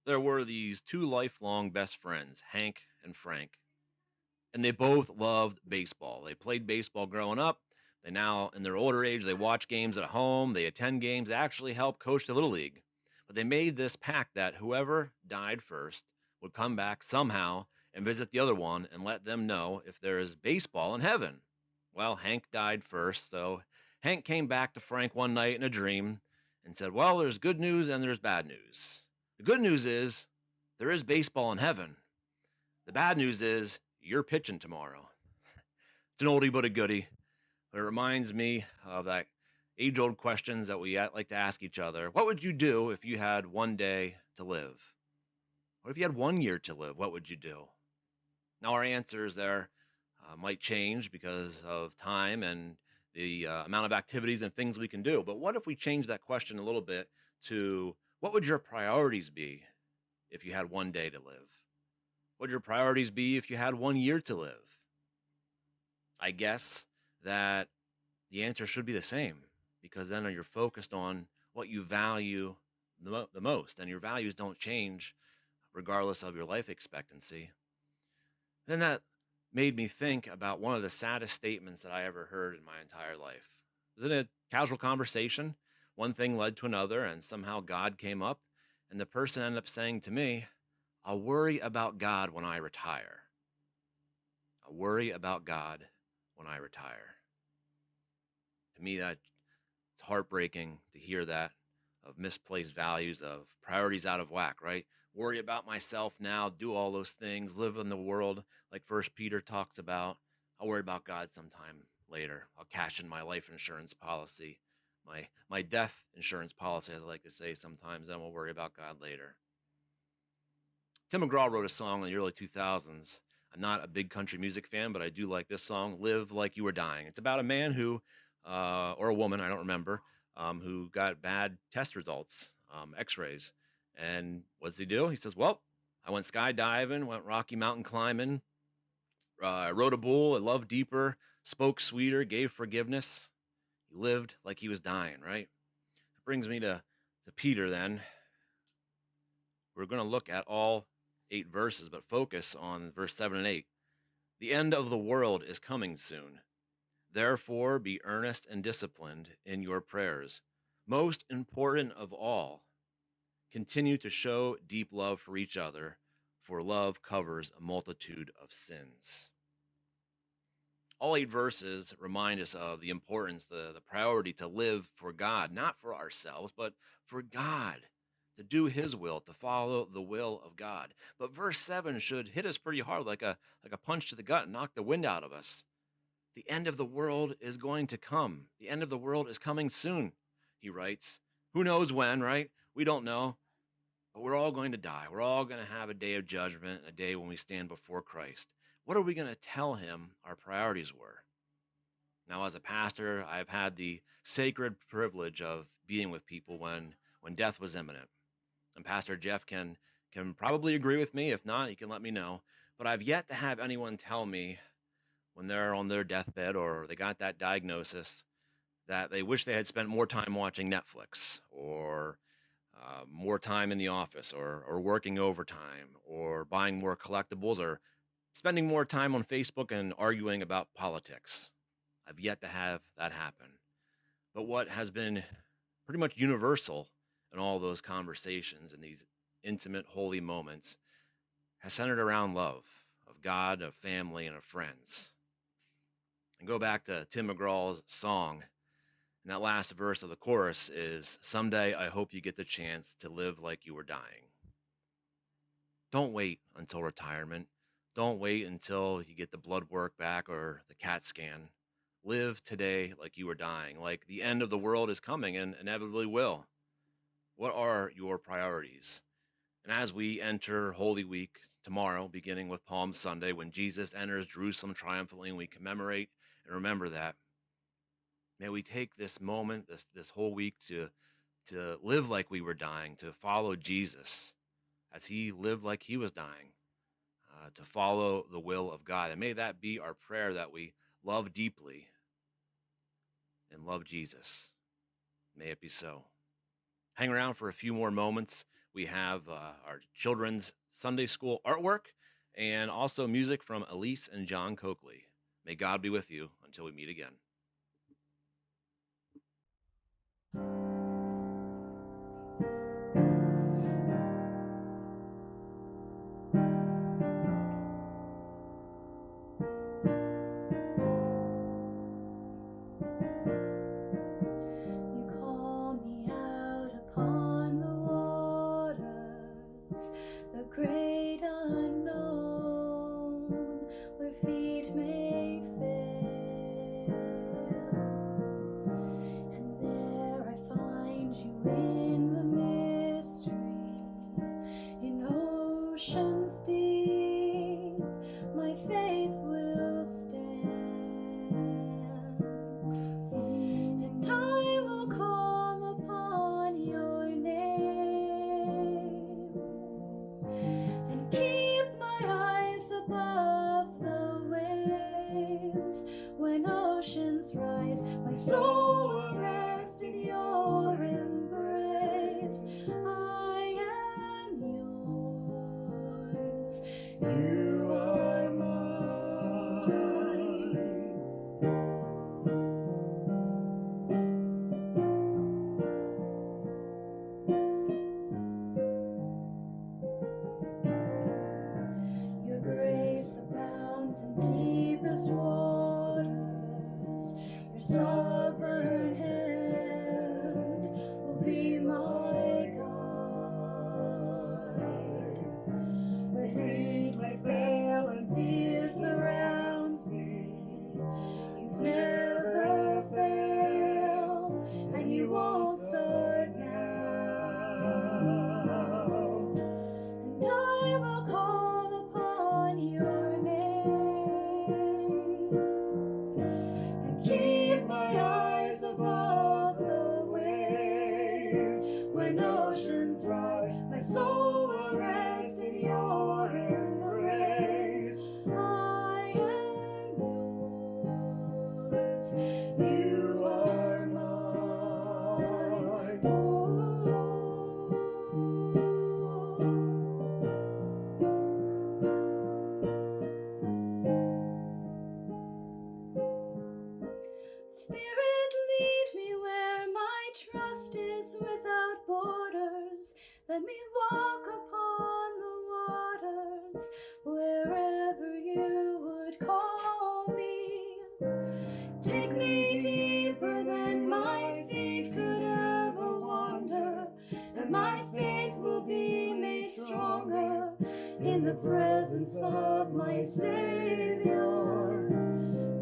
There were these two lifelong best friends, Hank and Frank, and they both loved baseball. They played baseball growing up. They now, in their older age, they watch games at home, they attend games, they actually help coach the Little League. But they made this pact that whoever died first would come back somehow and visit the other one and let them know if there is baseball in heaven. Well, Hank died first, so Hank came back to Frank one night in a dream and said, "Well, there's good news and there's bad news. The good news is there is baseball in heaven. The bad news is you're pitching tomorrow." It's an oldie but a goodie, but it reminds me of that age old questions that we like to ask each other. What would you do if you had one day to live? What if you had 1 year to live? What would you do? Now, our answers there might change because of time and the amount of activities and things we can do. But what if we change that question a little bit to what would your priorities be if you had one day to live? What would your priorities be if you had 1 year to live? I guess that the answer should be the same because then you're focused on what you value the most, and your values don't change regardless of your life expectancy. Then that made me think about one of the saddest statements that I ever heard in my entire life. It was in a casual conversation. One thing led to another, and somehow God came up, and the person ended up saying to me, "I'll worry about God when I retire. I'll worry about God when I retire." To me, that it's heartbreaking to hear that of misplaced values, of priorities out of whack, right? Worry about myself now, do all those things, live in the world like First Peter talks about. I'll worry about God sometime later. I'll cash in my life insurance policy, my death insurance policy, as I like to say sometimes, then we'll worry about God later. Tim McGraw wrote a song in the early 2000s. I'm not a big country music fan, but I do like this song, "Live Like You Were Dying." It's about a man who, or a woman, I don't remember, who got bad test results, x-rays. And what does he do? He says, "Well, I went skydiving, went Rocky Mountain climbing, rode a bull, I loved deeper, spoke sweeter, gave forgiveness." He lived like he was dying, right? That brings me to Peter then. We're going to look at all 8 verses, but focus on verse 7 and 8. "The end of the world is coming soon. Therefore, be earnest and disciplined in your prayers. Most important of all, continue to show deep love for each other, for love covers a multitude of sins." All 8 verses remind us of the importance, the priority to live for God, not for ourselves, but for God, to do His will, to follow the will of God. But verse 7 should hit us pretty hard, like a punch to the gut, and knock the wind out of us. The end of the world is going to come. The end of the world is coming soon, he writes. Who knows when, right? We don't know, but we're all going to die. We're all going to have a day of judgment, a day when we stand before Christ. What are we going to tell him our priorities were? Now, as a pastor, I've had the sacred privilege of being with people when death was imminent. And Pastor Jeff can probably agree with me. If not, he can let me know. But I've yet to have anyone tell me when they're on their deathbed or they got that diagnosis that they wish they had spent more time watching Netflix or more time in the office or working overtime or buying more collectibles or spending more time on Facebook and arguing about politics. I've yet to have that happen. But what has been pretty much universal in all those conversations and these intimate, holy moments has centered around love of God, of family, and of friends. And go back to Tim McGraw's song. And that last verse of the chorus is, "Someday I hope you get the chance to live like you were dying." Don't wait until retirement. Don't wait until you get the blood work back or the CAT scan. Live today like you were dying, like the end of the world is coming and inevitably will. What are your priorities? And as we enter Holy Week tomorrow, beginning with Palm Sunday, when Jesus enters Jerusalem triumphantly, and we commemorate and remember that, may we take this moment, this whole week to live like we were dying, to follow Jesus as he lived like he was dying, to follow the will of God. And may that be our prayer, that we love deeply and love Jesus. May it be so. Hang around for a few more moments. We have our children's Sunday school artwork and also music from Elise and John Coakley. May God be with you until we meet again. You call me out upon the waters, the great unknown, where feet may fail. And there I find you in the mystery, in oceans deep, my faith will stand. And I will call upon your name and keep my eyes above the waves. When oceans rise, my soul will rest in your embrace. I am yours. You are mine. Your grace abounds in deepest waters. Your sovereign hand will be my guide. Where feet may fail and fear surrounds me, you've never failed, and you won't start now. And I will call upon your name and keep my eyes above the waves. When oceans rise, my soul will rest in your embrace. I am yours. You are mine. Spirit, lead me where my trust is without borders. Let me walk upon the waters wherever you would call me. Take me deeper than my feet could ever wander, and my faith will be made stronger in the presence of my Savior.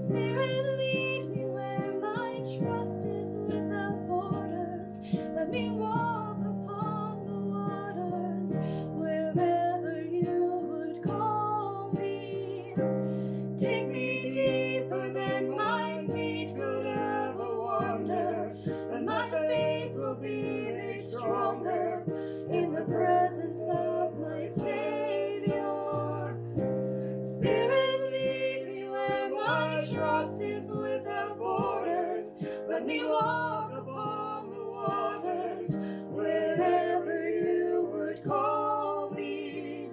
Spirit, lead me where my trust is without borders. Let me walk upon the waters wherever you would call me. Take me deeper than my feet could ever wander, and my faith will be made stronger in the presence of my Savior. Spirit, lead me where my trust is without borders. Let me walk upon the waters wherever you would call me.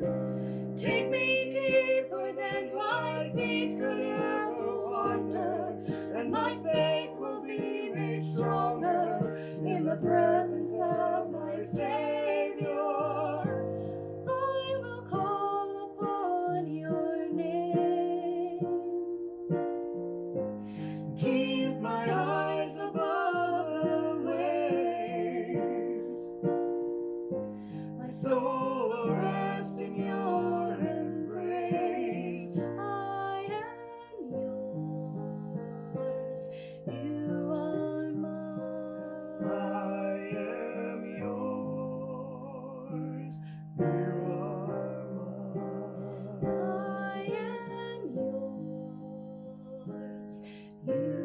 Take me deeper than my feet could ever wander, and my faith will be made stronger in the presence of my Savior. I will call upon your name. Keep my eyes above the waves. My soul will rest in your embrace. I am yours. You are mine. I am yours. You are mine. I am yours. You